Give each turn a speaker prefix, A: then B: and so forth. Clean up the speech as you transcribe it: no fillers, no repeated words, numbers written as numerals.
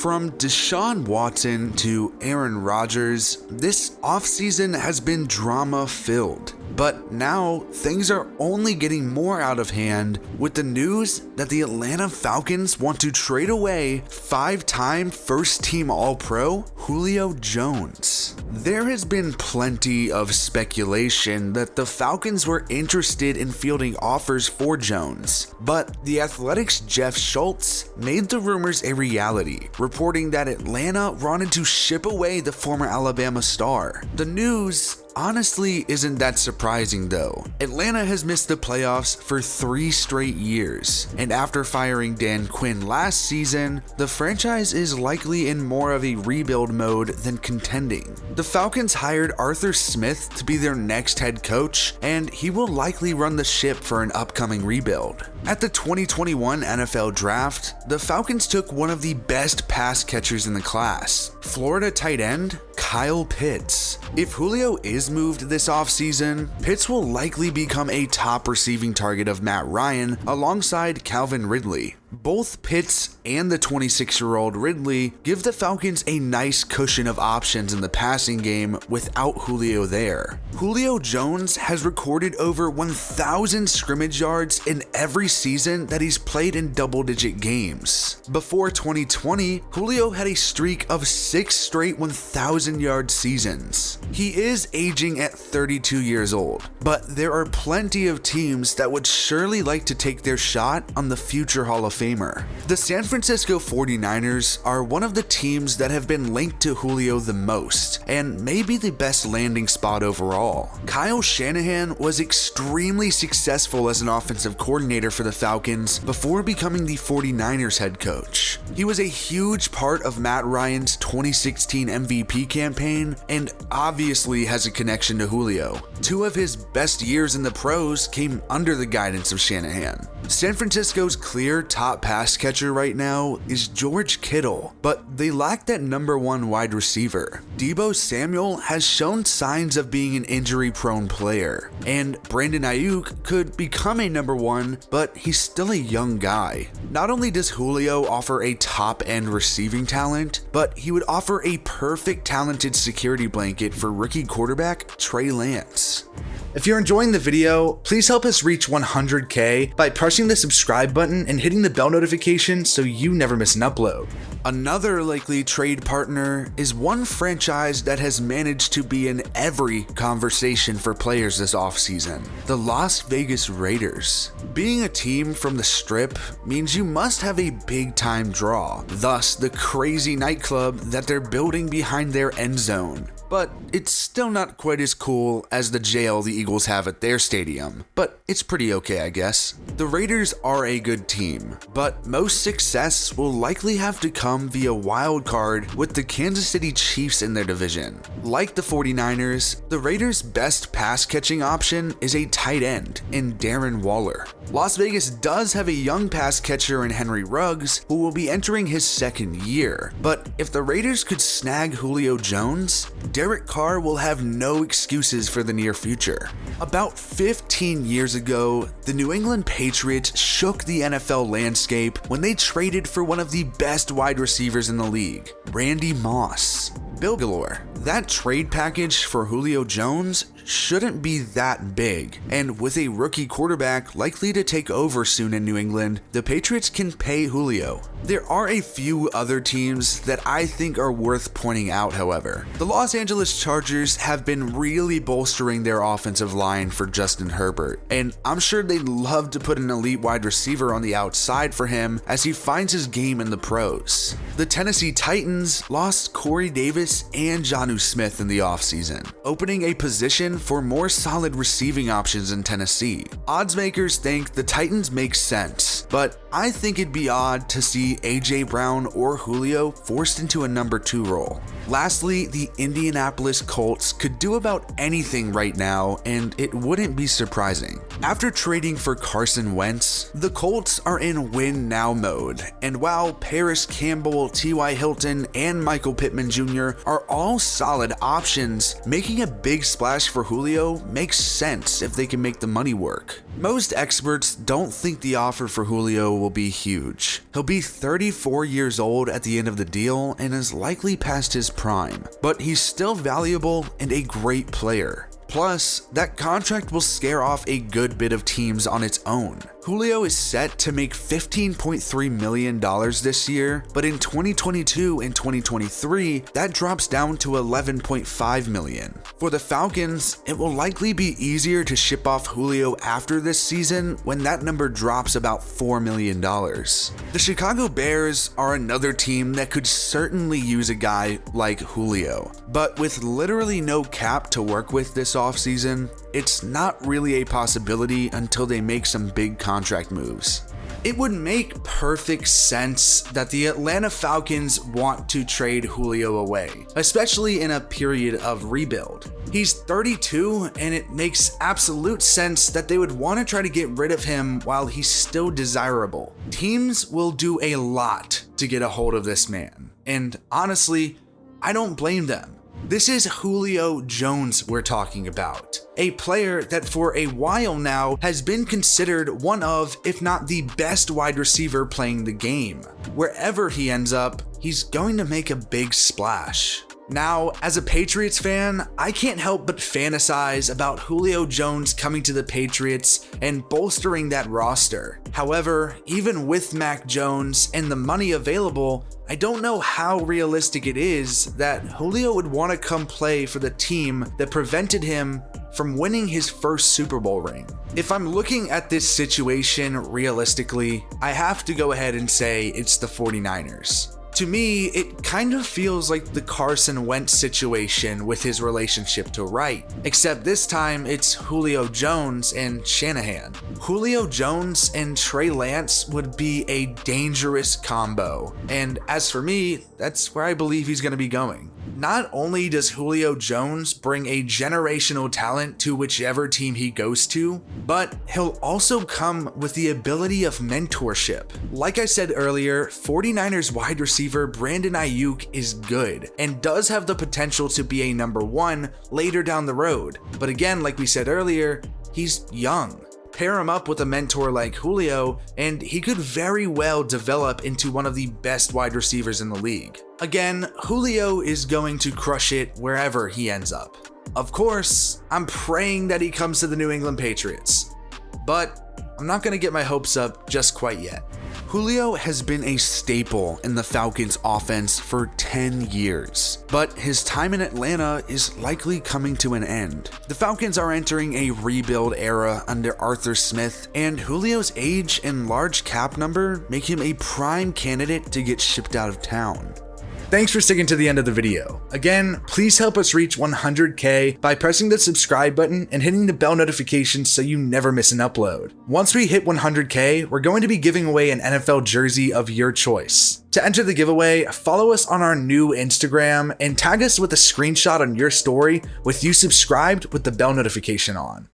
A: From Deshaun Watson to Aaron Rodgers, this offseason has been drama-filled. But now, things are only getting more out of hand with the news that the Atlanta Falcons want to trade away five-time first-team All-Pro Julio Jones. There has been plenty of speculation that the Falcons were interested in fielding offers for Jones, but the Athletic's Jeff Schultz made the rumors a reality, reporting that Atlanta wanted to ship away the former Alabama star. The news honestly isn't that surprising though. Atlanta has missed the playoffs for 3 straight years, and after firing Dan Quinn last season, the franchise is likely in more of a rebuild mode than contending. The Falcons hired Arthur Smith to be their next head coach, and he will likely run the ship for an upcoming rebuild. At the 2021 NFL Draft, the Falcons took one of the best pass catchers in the class, Florida tight end Kyle Pitts. If Julio is moved this offseason, Pitts will likely become a top receiving target of Matt Ryan alongside Calvin Ridley. Both Pitts and the 26-year-old Ridley give the Falcons a nice cushion of options in the passing game without Julio there. Julio Jones has recorded over 1,000 scrimmage yards in every season that he's played in double-digit games. Before 2020, Julio had a streak of 6 straight 1,000-yard seasons. He is aging at 32 years old, but there are plenty of teams that would surely like to take their shot on the future Hall of Famer. The San Francisco 49ers are one of the teams that have been linked to Julio the most, and maybe the best landing spot overall. Kyle Shanahan was extremely successful as an offensive coordinator for the Falcons before becoming the 49ers head coach. He was a huge part of Matt Ryan's 2016 MVP campaign and obviously has a connection to Julio. 2 of his best years in the pros came under the guidance of Shanahan. San Francisco's clear top pass catcher right now is George Kittle, but they lack that number 1 wide receiver. Deebo Samuel has shown signs of being an injury-prone player, and Brandon Ayuk could become a number 1, but he's still a young guy. Not only does Julio offer a top-end receiving talent, but he would offer a perfect talented security blanket for rookie quarterback Trey Lance. If you're enjoying the video, please help us reach 100K by pressing the subscribe button and hitting the bell notification so you never miss an upload. Another likely trade partner is one franchise that has managed to be in every conversation for players this offseason, the Las Vegas Raiders. Being a team from the Strip means you must have a big-time draw, thus the crazy nightclub that they're building behind their end zone. But it's still not quite as cool as the jail the Eagles have at their stadium, but it's pretty okay, I guess. The Raiders are a good team, but most success will likely have to come via wild card with the Kansas City Chiefs in their division. Like the 49ers, the Raiders' best pass-catching option is a tight end in Darren Waller. Las Vegas does have a young pass catcher in Henry Ruggs who will be entering his 2nd year, but if the Raiders could snag Julio Jones, Derek Carr will have no excuses for the near future. About 15 years ago, the New England Patriots shook the NFL landscape when they traded for one of the best wide receivers in the league, Randy Moss. Bill Galore. That trade package for Julio Jones shouldn't be that big, and with a rookie quarterback likely to take over soon in New England, the Patriots can pay Julio. There are a few other teams that I think are worth pointing out, however. The Los Angeles Chargers have been really bolstering their offensive line for Justin Herbert, and I'm sure they'd love to put an elite wide receiver on the outside for him as he finds his game in the pros. The Tennessee Titans lost Corey Davis and Jonnu Smith in the offseason, opening a position for more solid receiving options in Tennessee. Odds makers think the Titans make sense, but I think it'd be odd to see AJ Brown or Julio forced into a number 2 role. Lastly, the Indianapolis Colts could do about anything right now, and it wouldn't be surprising. After trading for Carson Wentz, the Colts are in win now mode, and while Paris Campbell, T.Y. Hilton, and Michael Pittman Jr. are all solid options, making a big splash for Julio makes sense if they can make the money work. Most experts don't think the offer for Julio will be huge. He'll be 34 years old at the end of the deal and is likely past his prime, but he's still valuable and a great player. Plus, that contract will scare off a good bit of teams on its own. Julio is set to make $15.3 million this year, but in 2022 and 2023, that drops down to $11.5 million. For the Falcons, it will likely be easier to ship off Julio after this season when that number drops about $4 million. The Chicago Bears are another team that could certainly use a guy like Julio, but with literally no cap to work with this offseason, it's not really a possibility until they make some big contract moves. It would make perfect sense that the Atlanta Falcons want to trade Julio away, especially in a period of rebuild. He's 32, and it makes absolute sense that they would want to try to get rid of him while he's still desirable. Teams will do a lot to get a hold of this man, and honestly, I don't blame them. This is Julio Jones we're talking about, a player that for a while now has been considered one of, if not the best wide receiver playing the game. Wherever he ends up, he's going to make a big splash. Now, as a Patriots fan, I can't help but fantasize about Julio Jones coming to the Patriots and bolstering that roster. However, even with Mac Jones and the money available, I don't know how realistic it is that Julio would want to come play for the team that prevented him from winning his first Super Bowl ring. If I'm looking at this situation realistically, I have to go ahead and say it's the 49ers. To me, it kind of feels like the Carson Wentz situation with his relationship to Wright, except this time it's Julio Jones and Shanahan. Julio Jones and Trey Lance would be a dangerous combo, and as for me, that's where I believe he's going to be going. Not only does Julio Jones bring a generational talent to whichever team he goes to, but he'll also come with the ability of mentorship. Like I said earlier, 49ers wide receiver Brandon Ayuk is good and does have the potential to be a number one later down the road. But again, like we said earlier, he's young. Pair him up with a mentor like Julio, and he could very well develop into one of the best wide receivers in the league. Again, Julio is going to crush it wherever he ends up. Of course, I'm praying that he comes to the New England Patriots, but I'm not going to get my hopes up just quite yet. Julio has been a staple in the Falcons offense for 10 years, but his time in Atlanta is likely coming to an end. The Falcons are entering a rebuild era under Arthur Smith, and Julio's age and large cap number make him a prime candidate to get shipped out of town. Thanks for sticking to the end of the video. Again, please help us reach 100K by pressing the subscribe button and hitting the bell notification so you never miss an upload. Once we hit 100K, we're going to be giving away an NFL jersey of your choice. To enter the giveaway, follow us on our new Instagram and tag us with a screenshot on your story with you subscribed with the bell notification on.